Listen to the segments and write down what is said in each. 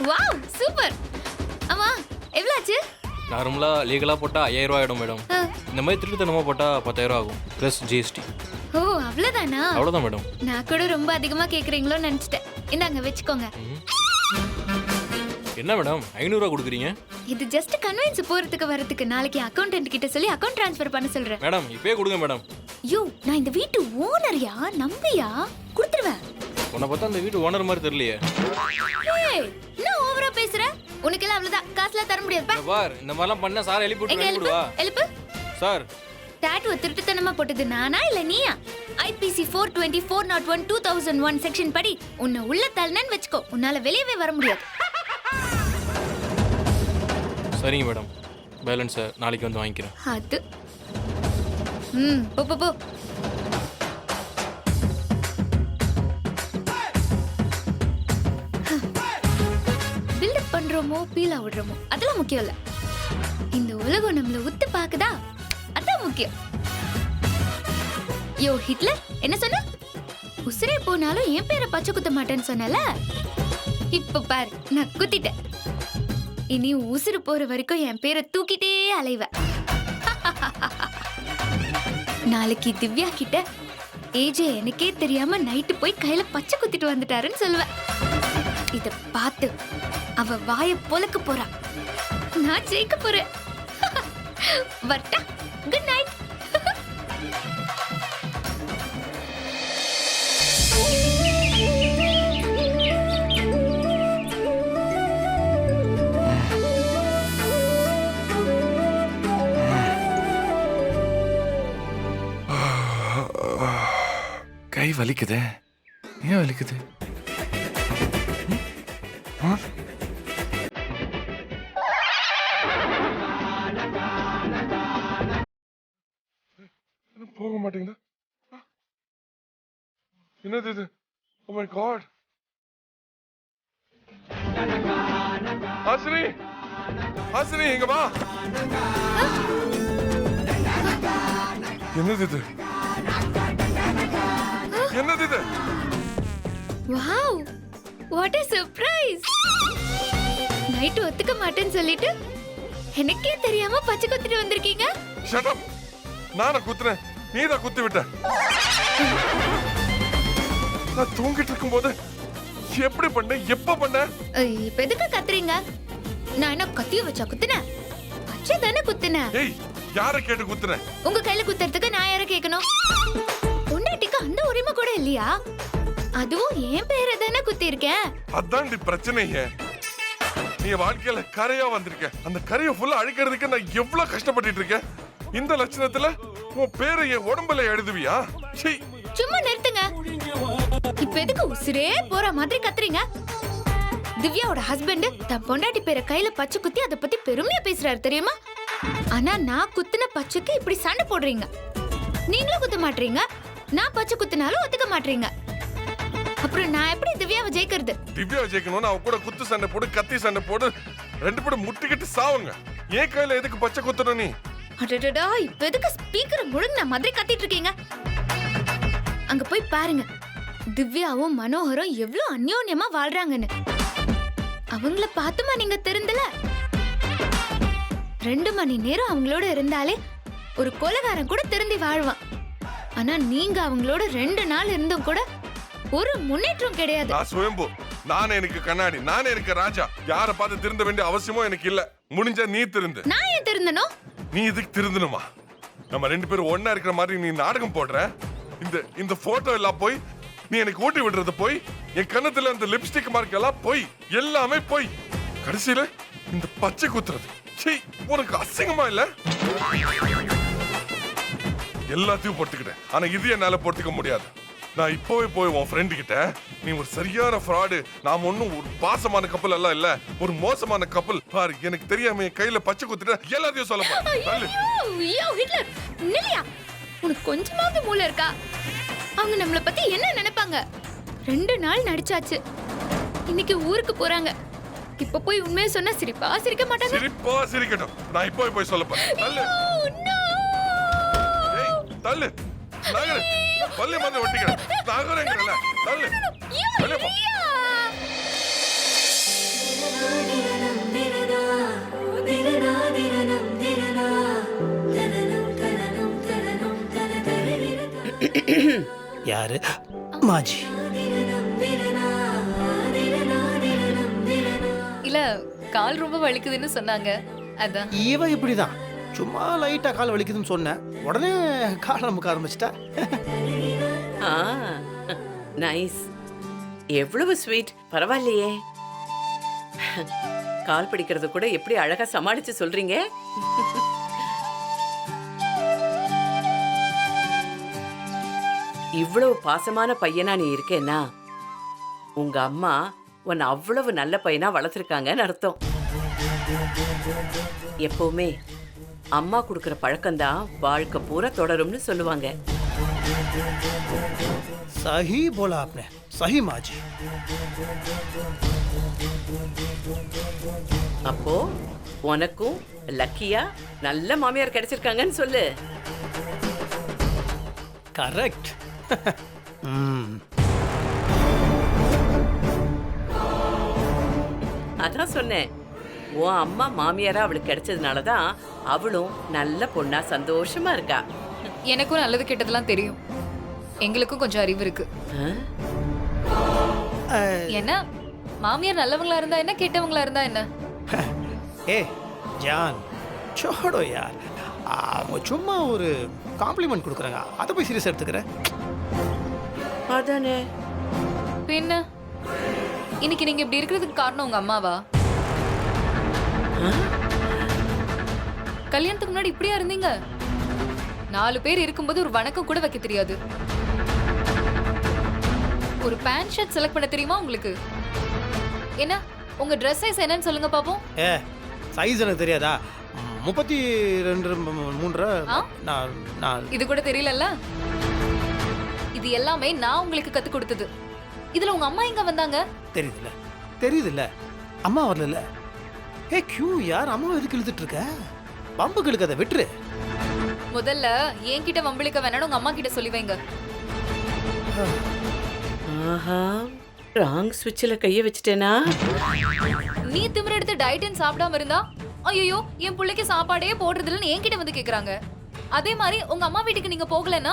Wow super. ஆமா எவ்வளவு ஆச்சு? நார்மலா லீகலா போட்டா 5000 ரூபாய் ஆயிடும் மேடம். இந்த மாதிரி திருட்டுத்தனமா போட்டா 10000 ஆகும் பிளஸ் ஜிஎஸ்டி. ஓ அவ்வளவுதானா? அவ்வளவுதான் மேடம். நான் கூட ரொம்ப அதிகமா கேக்குறீங்களோன்னு நினைச்சிட்டேன். இந்தாங்க வெச்சுக்கோங்க. என்ன மேடம் 500 ரூபாய் கொடுக்குறீங்க? இது ஜஸ்ட் கன்வென்ஸ் போறதுக்கு வரதுக்கு. நாளைக்கு அக்கவுண்டன்ட் கிட்ட சொல்லி அக்கவுண்ட் ட்ரான்ஸ்ஃபர் பண்ண சொல்றேன். மேடம் இப்பயே கொடுங்க மேடம். யோ நான் இந்த வீட்டு ஓனர்யா, நம்பியா? கொடுத்துருவேன். உன்னை பார்த்தா அந்த வீட்டு ஓனர் மாதிரி தெரியலையே. ஏய் என்ன ஓவரா பேசுற? உனக்கெல்லாம் அவ்வளவுதான், காசுலாம் தர முடியாது. இந்த பார் இந்த மாதிரிலாம் பண்ணா சார் எழுப்பி எங்க விட்டு எழுப்பு? விடுவா. எழுப்பு. சார் டாட்டூ திருட்டுத்தனமா போட்டது நானா இல்ல நீயா? ஐபிசி 420 401 2001 செக்ஷன் படி உன்னை உள்ள தள்ளனன்னு வெச்சுக்கோ, உன்னால வெளியவே வர முடியாது. சரிங்க மேடம், பேலன்ஸை நாளைக்கு வந்து வாங்கிக்கிறேன். அது போ போ போ. பில்டப் பண்றோமோ பீலா விடுறோமோ அதெல்லாம் முக்கியம் இல்ல. இந்த உலகம் நம்மள உத்து பாக்குதா, அதான் முக்கியம். யோ ஹிட்லர் என்ன சொன்ன? உசிரே போனாலும் என் பேரை பச்சை குத்த மாட்டேன்னு சொன்னல. இப்ப பாரு நான் குத்திட்டேன். இனி உசுறு போற வரைக்கும் என் பேரை தூக்கிட்டே அலைவ. நாளைக்கு திவ்யா கிட்ட ஏஜே எனக்கே தெரியாம நைட்டு போய் கையில பச்சை குத்திட்டு வந்துட்டாருன்னு சொல்லுவேன். இத பார்த்து அவ வாய பொளக்க போறா. நான் ஜெயிக்க போறேன். வர்ட்டா, குட் நைட். கை வலிக்குதே. ஏன் வலிக்குது? போக மாட்டீங்களா? என்னது இது? Oh my God. Hasini, Hasini இங்க வா. என்னது இது? என்னது இது? Wow, what a surprise. Night ஒத்துக்க மாட்டேன்னு சொல்லிட்டு எனக்கே தெரியாம பச்சை குத்திட்டு வந்திருக்கீங்க. Shut up. நானா குத்துறேன், நீதான் குத்தி விட்ட. நான் தூங்கிட்டு இருக்கும்போது எப்படி பண்ண, எப்ப பண்ண? இப்ப எதுக்கு கத்துறீங்க? நான் என்ன கத்திய வச்சா குத்துனேன்? பச்சை தானே குத்துனேன். ஏய், யார கேட்டு குத்துற? உங்க கையில குத்துறதுக்கு நான் யார கேட்கணும்? பொண்டாட்டிக்கு அந்த உரிமை கூட இல்லையா? அதுவும் என் பேரை தானே குத்தி இருக்கேன். அதான் பிரச்சனையே. நீ வாழ்க்கையில கரையா வந்திருக்க. அந்த கரையை ஃபுல்லா அழிக்கிறதுக்கு நான் எவ்வளவு கஷ்டப்பட்டுட்டு இருக்கேன். இந்த லட்சணத்துல உன் பேரை என் உடம்புல எழுதுவியா? சும்மா நிறுத்துங்க. இப்ப எதுக்கு உசிரே போற மாதிரி கத்துறீங்க? திவ்யாவோட ஹஸ்பண்ட் தன் பொண்டாட்டி பேரை கையில பச்சை குத்தி அதை பத்தி பெருமையா பேசுறாரு தெரியுமா? ஆனா நான் குத்துன பச்சைக்கு இப்படி சண்டை போடுறீங்க. நீங்களும் குத்த மாட்டீங்க, நான் பச்சை குத்துனாலும் ஒத்துக்க மாட்டீங்க. அப்புறம் நான் எப்படி திவ்யாவை ஜெயிக்கிறது? திவ்யாவை ஜெயிக்கணும்னு அவ கூட குத்து சண்டை போடு, கத்தி சண்டை போடு, ரெண்டு பேரும் முட்டிக்கிட்டு சாவுங்க. ஏன் கையில எதுக்கு பச்சை குத்தணும் நீ? அடடடா, இப்ப எதுக்கு ஸ்பீக்கரை முழுங்கின மாதிரி கத்திட்டு இருக்கீங்க? அங்க போய் பாருங்க, திவ்யாவும் மனோகரும் எவ்வளவு அந்யோன்யமா வாழ்றாங்கன்னு. அவங்கள பார்த்துமா நீங்க தெரிந்தல? 2 மணி நேரம் அவங்களோட இருந்தாலே ஒரு கொலைகாரன் கூட திருந்தி வாழ்வான். ஆனா நீங்க அவங்களோட 2 நாள் இருந்தும் கூட ஒரு முன்னேற்றம் கிடையாது. நான் சுயம்பு, நான் எனக்கு கண்ணாடி, நான் எனக்கு ராஜா. யாரை பார்த்து திருந்த வேண்டிய அவசியமோ எனக்கு இல்ல. முடிஞ்சா நீ திருந்து. நான் ஏன் திருந்தணும்? நீ இதுக்கு திருந்தணுமா? நம்ம 2 பேரும் ஒண்ணா இருக்கிற மாதிரி நீ நாடகம் போடுற. இந்த போட்டோ எல்லாம் போய், நீ எனக்கு ஊட்டி விடுறது போய், என் கண்ணத்துல இந்த லிப்ஸ்டிக் மார்க் எல்லாம் போய், எல்லாமே போய், கடைசியில இந்த பச்சை குத்துறது. உனக்கு அசிங்கமா இல்ல? எல்லாத்தையும் போட்டுக்கிட்டேன், ஆனா இது என்னால போட்டுக்க முடியாது. நான் இப்பவே போய் உன் ஃப்ரெண்டு கிட்ட, நீ ஒரு சரியான ஃப்ராடு, நாம ஒன்னும் ஒரு பாசமான கப்பல் எல்லாம் இல்ல, ஒரு மோசமான கப்பல் பாரு, எனக்கு தெரியாம என் கையில பச்சை குத்திட்ட எல்லாத்தையும் சொல்ல போறேன். உனக்கு கொஞ்சமாவது மூளை இருக்கா? அவங்க நம்மள பத்தி என்ன நினைப்பாங்க? 2 நாள் நடிச்சாச்சு, இன்னைக்கு ஊருக்கு போறாங்க. இப்ப போய் உண்மையை சொன்னா சிரிப்பா சிரிக்க மாட்டாங்க? சிரிப்பா சிரிக்கட்டும், நான் இப்போ போய் சொல்ல போறேன். தள்ளு, தள்ளு, நகரு, பல்லு மாதிரி ஒட்டிக்கிறேன், நகருங்கல, தள்ளு, தள்ளு போ. யாரு? மாஜி. இல்ல கால் ரொம்ப வலிக்குதுன்னு சொன்னாங்க, அதான். இவ இப்படிதான், சும்மா லைட்டா கால் வலிக்குதுன்னு சொன்னேன், உடனே கால் நமக்கு ஆரம்பிச்சிட்டா. நைஸ், எவ்வளவு ஸ்வீட். பரவாயில்லையே, கால் பிடிக்கிறது கூட எப்படி அழகா சமாளிச்சு சொல்றீங்க. இவ்வளவு பாசமான பையனா நீ இருக்கேன்னா உங்க அம்மா உன்னை அவ்வளவு நல்ல பையனா வளர்த்துருக்காங்கன்னு அர்த்தம். எப்பவுமே அம்மா கொடுக்கிற பழக்கம்தான் வாழ்க்கை பூரா தொடரும்னு சொல்லுவாங்க. சஹி போலா आपने, சஹி மாஜி. அப்போ உனக்கும் லக்கியா நல்ல மாமியார் கிடைச்சிருக்காங்கன்னு சொல்லு. கரெக்ட். அதான் சொன்னேன், உன் அம்மா மாமியாரா அவளுக்கு கிடைச்சதுனால தான் அவளும் நல்ல பொண்ணா சந்தோஷமா இருக்கா. எனக்கும் நல்லது கெட்டதெல்லாம் தெரியும், எங்களுக்கும் கொஞ்சம் அறிவு இருக்கு. என்ன மாமியார் நல்லவங்களா இருந்தா என்ன, கெட்டவங்களா இருந்தா என்ன? ஏ ஜான், छोड़ो यार, அவங்க சும்மா ஒரு காம்ப்ளிமெண்ட் கொடுக்குறாங்க, அதை போய் சீரியஸ் எடுத்துக்கிறேன். அதானே. பின்ன இன்னைக்கு நீங்க இப்படி இருக்கிறதுக்கு காரணம் உங்க அம்மாவா? கல்யாணத்துக்கு முன்னாடி இப்படியா இருந்தீங்க? 4 பேர் இருக்கும்போது ஒரு வணக்கம் கூட வைக்க தெரியாது. ஒரு பேண்ட் ஷர்ட் செலக்ட் பண்ண தெரியுமா உங்களுக்கு? என்ன உங்க ட்ரெஸ் சைஸ் என்னன்னு சொல்லுங்க பாப்போம். ஏ சைஸ் எனக்கு தெரியாதா? 32 3. நான் இது கூட தெரியலல்ல. இது எல்லாமே நான் உங்களுக்கு கத்து கொடுத்தது. இதுல உங்க அம்மா எங்க வந்தாங்க? தெரியுதுல்ல, அம்மா வரல. ஏ கியூ யார் அம்மா எதுக்கு இழுத்துட்டு இருக்க? பம்புக்கு இழுக்காத, விட்டுரு. முதல்ல என்கிட்ட வம்பிழுக்க வேணாம், உங்க அம்மா கிட்ட சொல்லி வைங்க. ஆஹா, ராங் ஸ்விட்ச்ல கைய வச்சிட்டேனா? நீ திமிர எடுத்து டயட்னு சாப்பிடாம இருந்தா ஐயோ என் பிள்ளைக்கு சாப்பாடே போடுறது இல்லைன்னு என்கிட்ட வந்து கேக்குறாங்க. அதே மாதிரி உங்க அம்மா வீட்டுக்கு நீங்க போகலன்னா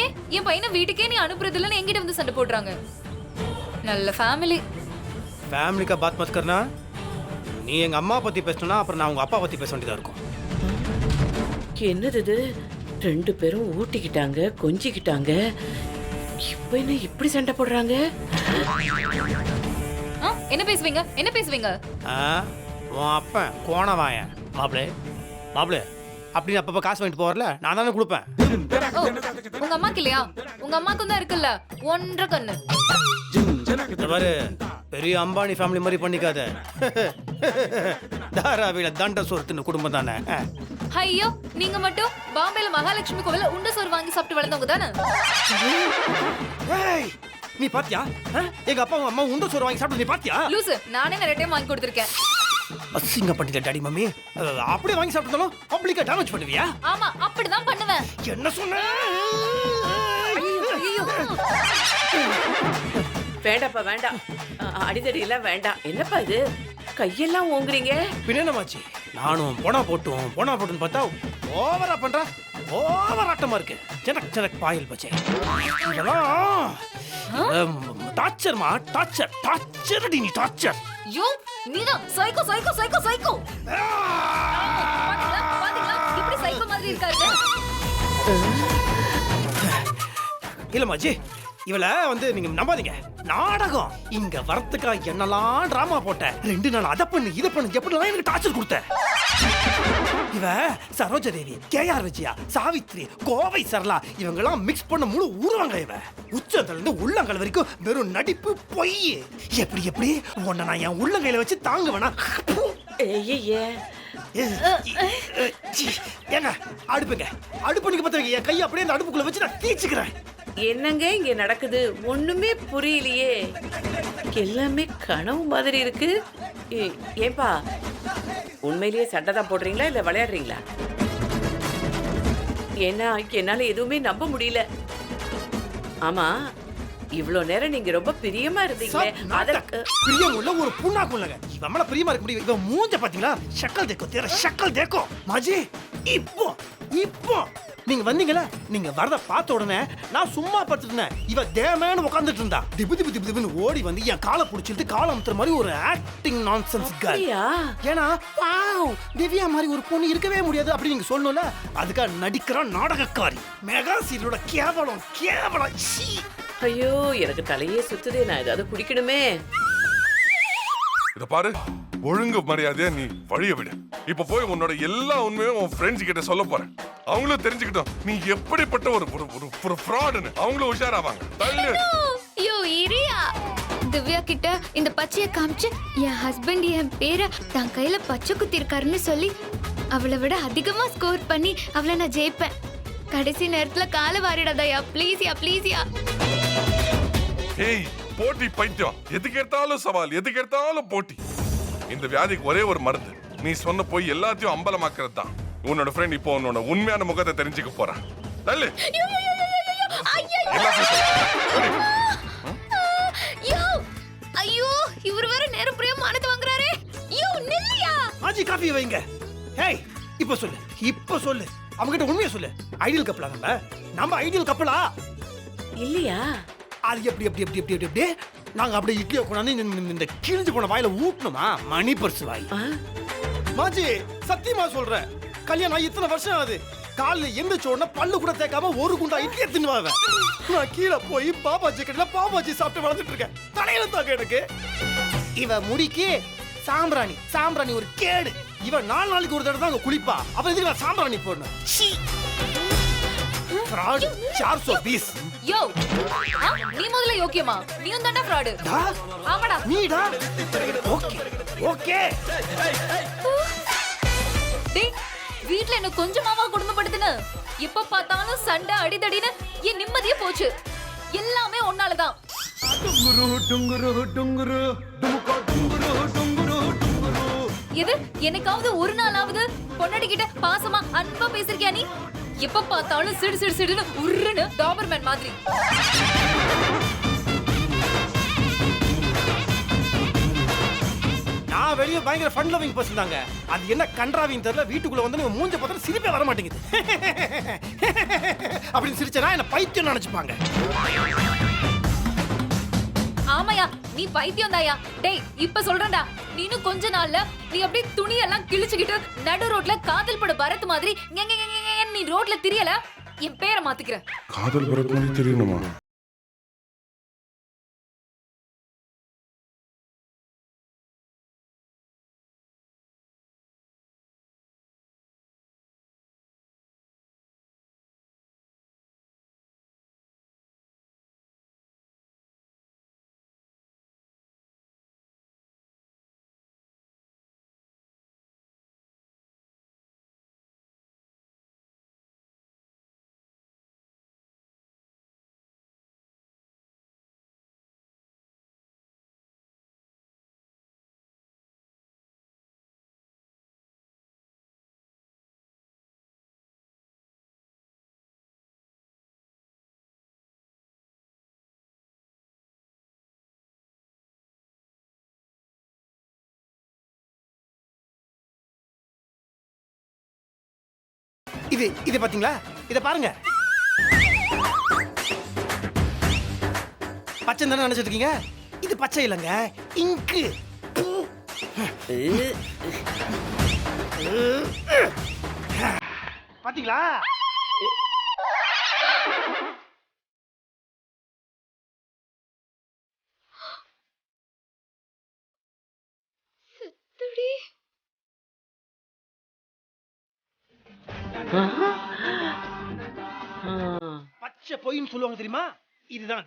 ஏன் என் பையனை வீட்டுக்கே நீ அனுப்புறது இல்லைன்னு என்கிட்ட வந்து சண்டை போடுறாங்க. நல்ல ஃபேமிலி. ஃபேமிலி கா பாத் மத் கர்னா. நீ எங்க அம்மா பத்தி பேசணும்னா அப்புறம் நான் உங்க அப்பா பத்தி பேச வேண்டியதா இருக்கும். என்னது இது? 2 பேரும் ஊட்டிக்கிட்டாங்க, கொஞ்சிக்கிட்டாங்க, இப்ப என்ன இப்படி சண்டை போடுறாங்க? என்ன பேசுவீங்க, என்ன பேசுவீங்க? உன் அப்பன் கோணவாயன். மாப்பிளே அப்படின்னு அப்பப்ப காசு வாங்கிட்டு போறல, நான் தானே கொடுப்பேன். உங்க அம்மாக்கு இல்லையா? உங்க அம்மாக்கும் தான் இருக்குல்ல 1.5 கண்ணு. பாரு, பெரிய அம்பானி ஃபேமிலி மாதிரி பண்ணிக்காத. தாராவில தண்ட சோறுன்னு குடும்பம் தானே. ஐயோ நீங்க மட்டும் பாம்பேல மகாலட்சுமி கோவில்ல உண்ட சோறு வாங்கி சாப்பிட்டு வளர்ந்தவங்க தானே. நீ பாத்தியா? எங்க அப்பா அம்மா உண்ட சோறு வாங்கி சாப்பிட்டு நீ பாத்தியா? லூசு, நானே நிறைய டைம் வாங்கி கொடுத்திருக்கேன். அசிங்க பண்ணிட்ட டாடி மம்மி. அப்படியே வாங்கி சாப்பிட்டாலும் பப்ளிக்கா டேமேஜ் பண்ணுவியா? ஆமா, அப்படிதான் பண்ணுவேன். என்ன சொன்ன? வேண்டாப்பா வேண்டாம், அடிதடி எல்லாம் வேண்டாம். என்னப்பா இது கையெல்லாம் ஓங்குறீங்க? பின்னமாச்சு, நானும் போனா போட்டுன்னு பார்த்தா ஓவரா பண்றா, ஓவர் ஆட்டமா இருக்கு. ஜனக் பாயில் பச்சை. இதெல்லாம் டார்ச்சர்மா, டார்ச்சர் நீ டார்ச்சர். யோ நீதான் சைக்கோ சைக்கோ சைக்கோ சைக்கோ. பாத்தீங்களா இப்படி சைக்கோ மாதிரி இருக்காரு. இல்ல மாச்சி, இவளை வந்து நீங்க நம்பாதீங்க, நாடகம். இங்க வரத்துக்கா என்னெல்லாம் டிராமா போட்ட, 2 நாள் அதை பண்ணு இதை பண்ணு எப்படிலாம் எனக்கு டார்ச்சர் கொடுத்த. இவ சரோஜா தேவி, கேஆர் விஜயா, சாவித்ரி, கோவை சரளா இவங்கெல்லாம் மிக்ஸ் பண்ண முழு ஊருவாங்க. இவ உச்சத்துல இருந்து உள்ளங்கால் வரைக்கும் வெறும் நடிப்பு, பொய். எப்படி உன்னை நான் என் உள்ளங்கையில வச்சு தாங்க வேணா. ஏங்க அடுப்பு நீங்க பத்த என் கையை அப்படியே அந்த அடுப்புக்குள்ள வச்சு நான் தீச்சுக்கிறேன். என்னங்க இங்க நடக்குது? ஒண்ணுமே புரியலையே, எல்லாமே கனவு மாதிரி இருக்கு. ஏன்பா உண்மையிலேயே சண்டை தான் போடுறீங்களா இல்ல விளையாடுறீங்களா? ஏன்னா என்னால எதுவுமே நம்ப முடியல. ஆமா, இவ்ளோ நேரம் நீங்க ரொம்ப பிரியமா இருந்தீங்களே, அதற்கு பிரியம் உள்ள ஒரு புண்ணாக்குள்ளங்க. இவன் மேல பிரியமா இருக்க முடியும்? இவன் மூஞ்ச பாத்தீங்களா? ஷக்கல் தேக்கோ, தேர ஷக்கல் தேக்கோ. மாஜி இப்போ நீங்க வந்தீங்கல, நீங்க வரத பார்த்த உடனே நான் சும்மா படுத்துட்டு இருந்தேன். இவ தேமேன்னு உட்கார்ந்துட்டு இருந்தா. திபு திபு திபு திபுன்னு ஓடி வந்து என் காலை பிடிச்சிட்டு காலை அமுத்துற மாதிரி ஒரு ஆக்டிங் நான்சென்ஸ் கேர்ள். அப்படியா? ஏன்னா வாவ் திவ்யா மாதிரி ஒரு பொண்ணு இருக்கவே முடியாது அப்படி நீங்க சொல்லணும்ல. அதுக்காக நடிக்கிற நாடகக்காரி. மெகா சீரியலோட கேவலம் கேவலம். சீ. ஐயோ எனக்கு தலையே சுத்துதே, நான் ஏதாவது குடிக்கணுமே. இத பாரு, ஒழுங்கு மரியாதையா நீ வழிய விடு. இப்ப போய் உன்னோட எல்லா உண்மையும் உன் ஃப்ரெண்ட்ஸ் கிட்ட சொல்ல போறேன். அவங்களும் தெரிஞ்சுக்கிட்டோம் நீ எப்படிப்பட்ட ஒரு ஃப்ராடுன்னு. அவங்களும் உஷாராவாங்க. தள்ளு. ஐயோ இரியா. திவ்யா கிட்ட இந்த பச்சையை காமிச்சு என் ஹஸ்பண்ட் என் பேரை தன் கையில பச்சை குத்தி இருக்காருன்னு சொல்லி அவளை விட அதிகமா ஸ்கோர் பண்ணி அவளை நான் ஜெயிப்பேன். கடைசி நேரத்துல காலை வாரிடாதயா ப்ளீஸ்யா ப்ளீஸ்யா. ஏய் போட்டி பைத்தியம், எதுக்கு எடுத்தாலும் சவால், எதுக்கு எடுத்தாலும் போட்டி. இந்த வியாதிக்கு ஒரே ஒரு மருந்து, நீ சொன்ன போய் எல்லாத்தையும் அம்பலமாக்குறது தான். உன்னோட ஃப்ரெண்ட் இப்போ உன்னோட உண்மையான முகத்தை தெரிஞ்சுக்க போறான். தள்ளு. ஐயோ இவர் வேற நேரப்படியா மானத்தை வாங்குறாரே. ஐயோ நில்லையா. ஆஜி காஃபி வைங்க. ஹேய் இப்போ சொல்லு அவங்க கிட்ட உண்மையை சொல்லு. ஐடியல் கப்பலா நம்ம ஐடியல் கப்பலா இல்லையா? அது எப்படி நாங்க அப்படியே இட்லியை கொண்டாந்து இந்த கிழிஞ்சு போன வாயில ஊட்டணுமா? மணி பர்ஸ் வாய். மாஜி சத்தியமா சொல்றேன், கல்யாணம் ஆகி இத்தனை வருஷம் ஆகுது. காலைல எந்திரிச்ச உடனே பல்லு கூட தேய்க்காம ஒரு குண்டா இட்லி எடுத்துன்னு நான் கீழே போய் பாபாஜி கடையில பாபாஜி சாப்பிட்டு வளர்ந்துட்டு இருக்கேன். தலையில தாக்க எனக்கு. இவ முடிக்கு சாம்பிராணி ஒரு கேடு. இவ 4 நாளைக்கு ஒரு தடவை தான் அங்க குளிப்பா. அப்ப இதுக்கு நான் சாம்பிராணி போடணும். ஃப்ராட் 420. யோ நீ முதல்ல யோக்கியமா? நீயும் தான்டா ஃப்ராடு. ஆமாடா நீடா. ஓகே டேய் வீட்ல என்ன கொஞ்சமாவா குடும்பப்படுத்துன? எப்ப பார்த்தாலும் சண்டை அடிதடின்னு என் நிம்மதியே போச்சு. எல்லாமே ஒன்னாலதான். எது எனக்காவது ஒரு நாளாவது பொன்னாடி கிட்ட பாசமா அன்பா பேசிருக்கியா நீ? எப்ப பார்த்தாலும் சிடுன்னு உருன்னு டாபர்மேன் மாதிரி. நான் வெளியே பயங்கர ஃபன் லவிங் பர்சன் தாங்க. அது என்ன கன்றாவிங் தெரியல, வீட்டுக்குள்ள வந்து நீங்க மூஞ்ச பார்த்தா சிரிப்பே வர மாட்டேங்குது. அப்படின்னு சிரிச்சனா என்ன பைத்தியம் நினைச்சுப்பாங்க. ஆமாயா நீ பைத்தியம் தாயா. டேய் இப்ப சொல்றேன்டா, நீனும் கொஞ்ச நாள்ல நீ அப்படியே துணியெல்லாம் கிழிச்சுக்கிட்டு நடு ரோட்ல காதல் பட பரத் மாதிரி நீ ரோட்ல திரியல, என் பேரை மாத்திக்கிறேன். காதல் பரத் மாதிரி தெரியணுமா? இது பாத்தீங்களா? இத பாருங்க. பச்சை தானே நினைச்சிட்டு இருக்கீங்க? இது பச்சை இல்லைங்க, இங்கு. பாத்தீங்களா? பச்சை பொய்ன்னு சொல்லுவாங்க தெரியுமா? இதுதான்.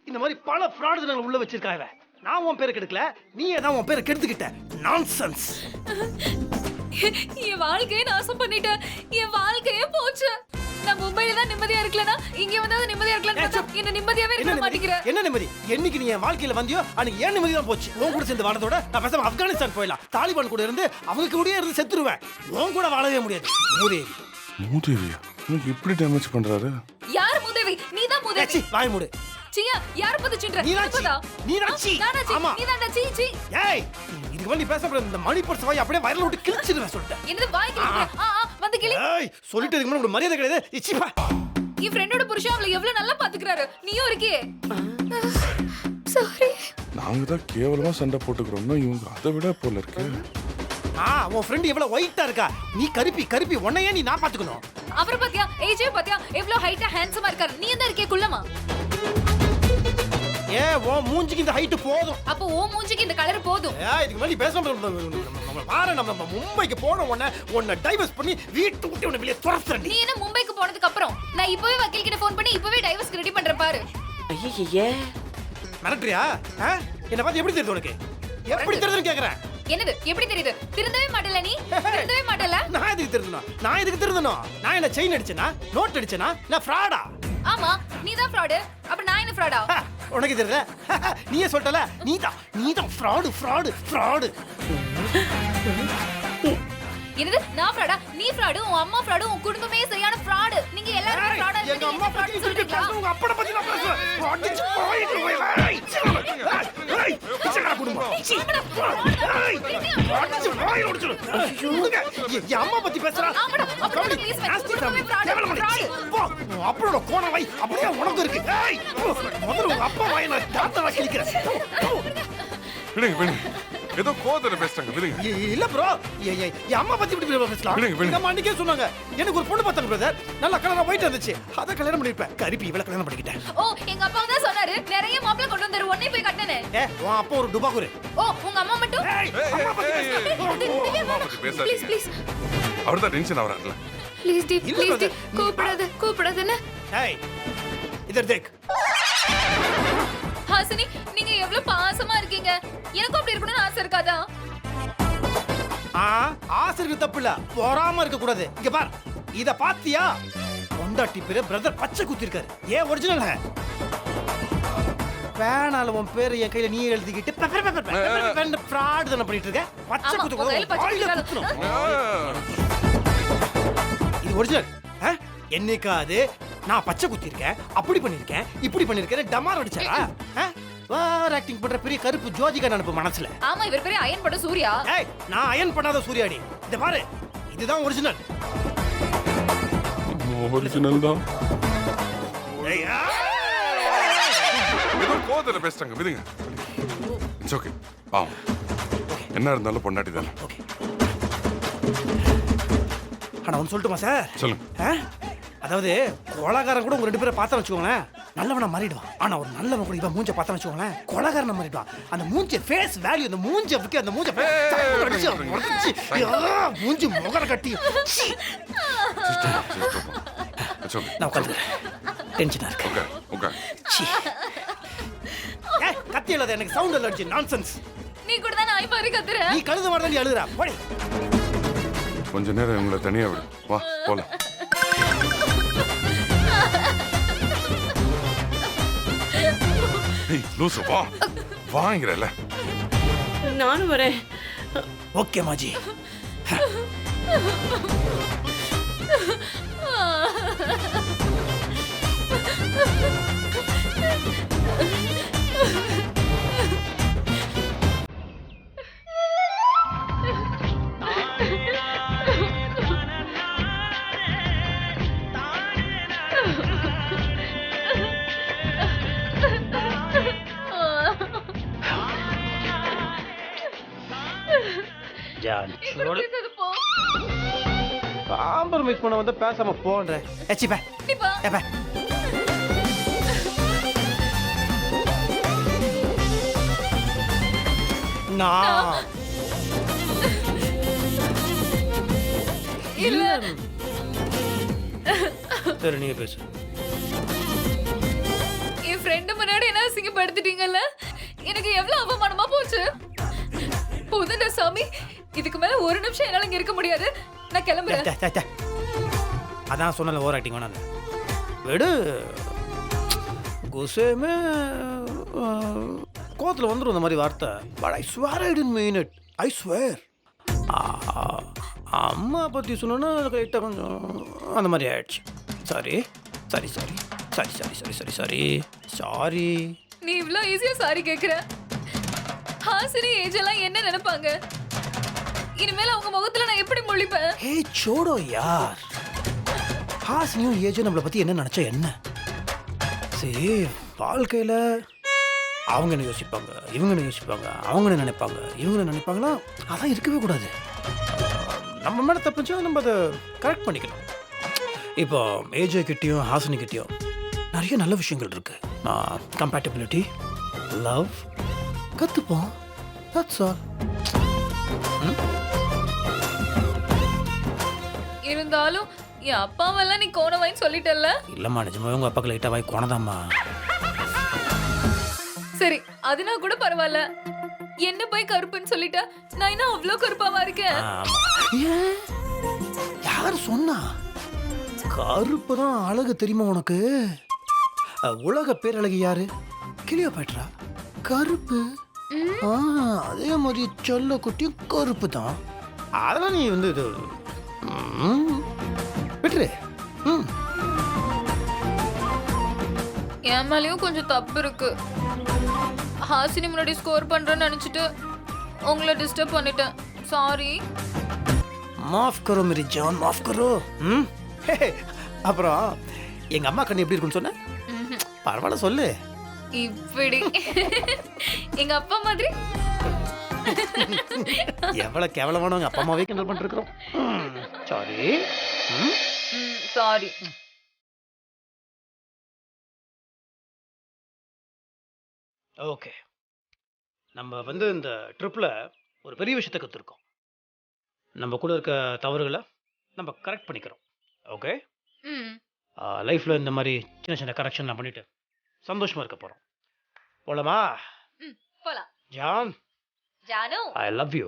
இந்த மாதிரி பல ஃப்ராட் நாங்க உள்ள வச்சிருக்காங்க. நான் உன் பேரை கெடுக்கல, நீ தான் உன் பேரை கெடுத்துக்கிட்ட. நான்சென்ஸ். என் வாழ்க்கையை நாசம் பண்ணிட்டேன். என் வாழ்க்கையே போச்சு. நான் மும்பைல தான் நிம்மதியா இருக்கலனா இங்க வந்தா நிம்மதியா இருக்கலாம். என்ன நிம்மதியாவே இருக்க மாட்டேங்கிறேன். என்ன நிம்மதி? என்னைக்கு நீ என் வாழ்க்கையில வந்தியோ அன்னைக்கு ஏன் நிம்மதி தான் போச்சு. உன் கூட சேர்ந்து வாழறதோட நான் பேசாம ஆப்கானிஸ்தான் போயிடலாம். தாலிபான் கூட இருந்து அவங்க கூடயே இருந்து செத்துருவேன். உன் கூட வாழவே முடியாது. மூதேவியா இப்படி டேமேஜ் பண்றாரு? யார் மூதேவி? நீதான் மூதேவி. வாய் மூடு. சியா யார பத்தி சின்ற? நீதான். ஆமா நீதான். சீ சீ. ஏய் இதுக்கு இதுக்கு மேல நீ பேச முடியாது. இந்த மணி பர்ஸ் வாய் அப்படியே வயர்ல விட்டு கிழிச்சிடுவேன் சொல்லிட்டேன். என்னது வாய் கிழிக்கிற? வந்து கிளி. ஏய் சொல்லிட்டு இதுக்கு மேல உங்களுக்கு மரியாதை கிடையாது. இச்சிப்பா. என் ஃப்ரெண்டோட புருஷன் அவளை எவ்வளவு நல்லா பாத்துக்கிறாரு. நீயும் இருக்கியே. சாரி. நாங்க தான் கேவலமா சண்டை போட்டுக்கிறோம்னா இவங்க அதை விட போல இருக்கு. உன் ஃப்ரெண்ட் எவ்வளவு ஒயிட்டா இருக்கா. நீ கருப்பி உன்னையே நீ நான் பாத்துக்கணும். அவரை பாத்தியா? ஏஜே பாத்தியா? எவ்வளவு ஹைட்டா ஹேண்ட்ஸமா இருக்காரு. நீ என்ன இருக்கே குள்ளமா? உன் மூஞ்சிக்கு இந்த ஹைட் போதும். அப்போ ஓ மூஞ்சிக்கு இந்த கலர் போதும். இதுக்கு மேல நீ பேச நம்ம மும்பைக்கு போன உன்னை டைவர்ஸ் பண்ணி வீட்டு விட்டு உன்னை வெளியே துரத்துறேன். நீ என்ன மும்பைக்கு போனதுக்கு அப்புறம் நான் இப்பவே வக்கீல் கிட்ட ஃபோன் பண்ணி இப்பவே டைவர்ஸ் ரெடி பண்றேன் பாரு. ஐயே மிரட்டுறியா? என்ன பார்த்து எப்படி தெரியுது உனக்கு? எப்படி தெரியுதுன்னு கேக்குறேன். என்னது எப்படி தெரியுது? திருந்தவே மாட்டல நீ? திருந்தவே மாட்டல? நான் எதுக்கு திருந்தணும்? நான் என்ன செயின் அடிச்சேனா? நோட் அடிச்சேனா? நான் ஃப்ராடா? ஆமா நீ தான் ஃப்ராட். அப்ப நான் என்ன ஃப்ராடா? உனக்கு தெரியல. நீயே சொல்லிட்டல. நீதான் ஃப்ராடு. என்னது நான் ஃப்ராடா? நீ ஃப்ராடு, உன் அம்மா ஃப்ராடு, உன் குடும்பமே சரியான ஃப்ராடு. நீங்க எல்லாரும் ஃப்ராடா எங்க அம்மா பத்தி சொல்றீங்களா? உங்க அப்பா பத்தி நான் பேசுவேன். அடிச்சு போயிட்டு போய். குடும்பம் அடிச்சு போய் ஒடிச்சு. என் அம்மா பத்தி பேசுறா. அப்பளோட கோண வை அப்படியே உனக்கு இருக்கு. முதல்ல உங்க அப்பா வாய் நான் தாத்தா கிழிக்கிறேன். ஏதோ கோதர பேசுறாங்க விடுங்க. இல்ல ப்ரோ, என் அம்மா பத்தி இப்படி பேசலாம். எங்க அம்மா அன்னைக்கே சொன்னாங்க எனக்கு ஒரு பொண்ணு பார்த்தாங்க பிரதர். நல்ல கலரா ஒயிட் இருந்துச்சு. அத கல்யாணம் பண்ணிருப்பேன். கருப்பி இவள கல்யாணம் பண்ணிக்கிட்டேன். ஓ எங்க அப்பா தான் சொன்னாரு நிறைய மாப்பிள்ளை கொண்டு வந்தாரு உடனே போய் கட்டனே. உன் அப்பா ஒரு டுபாக்குரு. ஓ உங்க அம்மா மட்டும் ப்ளீஸ் ப்ளீஸ் அவர்தான் டென்ஷன் ஆவறாங்கல. ப்ளீஸ் டி கூப்பிடாதன்னு. ஏய் இதர் தேக். ஹாசினி நீங்க எவ்வளவு பாசமா இருக்கீங்க. எனக்கும் அப்படி இருக்கணும்னு ஆசை இருக்காதா? ஆசை இருக்கு தப்பு இல்ல. பொறாம இருக்க கூடாது. இங்க பார். இத பாத்தியா? பொண்டாட்டி பேரு பிரதர் பச்சை குத்தி இருக்காரு. ஏன் ஒரிஜினல் வேணால உன் பேரு என் கையில நீ எழுதிக்கிட்டு ஃப்ராட் தான பண்ணிட்டு இருக்க. பச்சை குத்து இது ஒரிஜினல். என்னைக்காவது நான் பச்சை குத்தி இருக்கேன், அப்படி பண்ணிருக்கேன், இப்படி பண்ணிருக்கேன் டமார் அடிச்சாரா? வார் ஆக்டிங் பண்ற பெரிய கருப்பு ஜோதிகா நினைப்பு மனசுல. ஆமா இவர் பேரு அயன் பட சூர்யா. ஏய் நான் அயன் பண்ணாத சூர்யாடி. இத பாரு இதுதான் ஒரிஜினல். ஒரிஜினல் தான். ஏதோ கோதர பேசுறாங்க விடுங்க. It's okay. என்ன இருந்தாலும் பொண்டாட்டி தானே. ஓகே. ஆனா ஒன்னு சொல்லட்டுமா சார்? சொல்லுங்க. அதாவது கொலகாரன் கூட உங்க ரெண்டு பேரை பார்த்தா வச்சுக்கோங்களேன் நல்லவனா மாறிடுவான். ஆனா ஒரு நல்லவன் கூட இவன் மூஞ்ச பார்த்தா வச்சுக்கோங்களேன் கொலகாரனா மாறிடுவான். அந்த மூஞ்ச ஃபேஸ் வேல்யூ அந்த மூஞ்ச விட்டு அந்த மூஞ்ச மூஞ்சி முகர கட்டி நான் உட்காந்து டென்ஷனா இருக்கு. ஓகே. கத்தி இல்லாத எனக்கு சவுண்ட் அலர்ஜி நான்சென்ஸ். நீ கூட தான் நாய் பாரு கத்துற. நீ கழுத மாதிரி நீ அழுகுறா. போடி. கொஞ்ச நேரம் இவங்களை தனியா விடு. வா போலாம். ஏய் லூசு வா. வாங்கறல. நானும் வரேன். ஓகே மாஜி. காம்ப்ரமைஸ் பண்ண வந்து பேசாம போன்ற. ஏச்சிப்பா. நிப்பா. ஏப்பா. நான் இல்ல. சரி நீங்க பேசு. என் ஃப்ரெண்ட் முன்னாடி என்ன அசிங்கப்படுத்திட்டீங்கல்ல. எனக்கு எவ்வளவு அவமானமா போச்சு. போதுண்டா சாமி. இதுக்கு மேல ஒரு நிமிஷம் என்னால இங்க இருக்க முடியாது. நான் கிளம்புறேன். அதான் சொன்னல ஓவர் ஆக்டிங் வேணாம். விடு. குசேமே கோத்துல வந்துரும் இந்த மாதிரி வார்த்தை. But I swear I didn't mean it. I swear. அம்மா பத்தி சொன்னா லைட்டா கொஞ்சம் அந்த மாதிரி ஆயிடுச்சு. Sorry sorry sorry sorry sorry sorry sorry sorry sorry. நீ இவ்ளோ ஈஸியா சாரி கேக்குற. ஹாசினி ஏஜ் எல்லாம் என்ன நினைப்பாங்க? இனிமேல் அவங்க முகத்துல நான் எப்படி முழிப்பேன்? ஹே சோடோ யார், ஹாசினியும் ஏஜும் நம்மளை பத்தி என்ன நினைச்சா என்ன? சரி, வாழ்க்கையில அவங்க என்ன யோசிப்பாங்க, இவங்க என்ன யோசிப்பாங்க, அவங்க என்ன நினைப்பாங்க, இவங்க என்ன நினைப்பாங்கன்னா அதான் இருக்கவே கூடாது. நம்ம மேலே தப்புச்சா நம்ம அதை கரெக்ட் பண்ணிக்கணும். இப்போ ஏஜே கிட்டேயும் ஹாசினி கிட்டேயும் நிறைய நல்ல விஷயங்கள் இருக்கு. கம்பேட்டபிலிட்டி, லவ் கற்றுப்போம். That's all. இருந்தாலும் என் அப்பாவெல்லாம் நீ கோணவாயின்னு சொல்லிட்டல்ல? இல்லைம்மா, நிஜமாவே உங்கள் அப்பாக்கு லைட்டாக வாய் கோணதாம்மா. சரி, அதுனா கூட பரவாயில்ல. என்ன போய் கருப்புன்னு சொல்லிட்ட, நான் என்ன அவ்வளோ கருப்பாவா இருக்கேன்? ஏன், யார் சொன்னா? கருப்பு தான் அழகு தெரியுமா உனக்கு? உலக பேரழகு யாரு? கிளியோபாட்ரா. கருப்பு. அதே மாதிரி சொல்ல குட்டியும் கருப்பு தான். அதெல்லாம் நீ வந்து இது விட்டுரு. என் மேலேயும் கொஞ்சம் தப்பு இருக்கு. ஹாசினி முன்னாடி ஸ்கோர் பண்றேன்னு நினைச்சிட்டு உங்களை டிஸ்டர்ப் பண்ணிட்டேன். சாரி. மாஃப் கரோ மேரி ஜான், மாஃப் கரோ. அப்புறம் எங்க அம்மா கண்ணு எப்படி இருக்குன்னு சொன்ன? பரவாயில்ல சொல்லு. இப்படி எங்க அப்பா மாதிரி. எவ்வளவு கேவலமானவங்க அப்பா அம்மாவே கிண்டல் பண்ணிருக்கிறோம். சாரி. சாரி. ஓகே, நம்ம வந்து இந்த ட்ரிப்பில் ஒரு பெரிய விஷயத்தை கற்றுருக்கோம். நம்ம கூட இருக்க தவறுகளை நம்ம கரெக்ட் பண்ணிக்கிறோம். ஓகே, லைஃப்பில் இந்த மாதிரி சின்ன சின்ன கரெக்ஷன்லாம் பண்ணிட்டு சந்தோஷமாக இருக்க போகிறோம். போலாமா? போலாம். ஜான், ஜானு, ஐ லவ் யூ.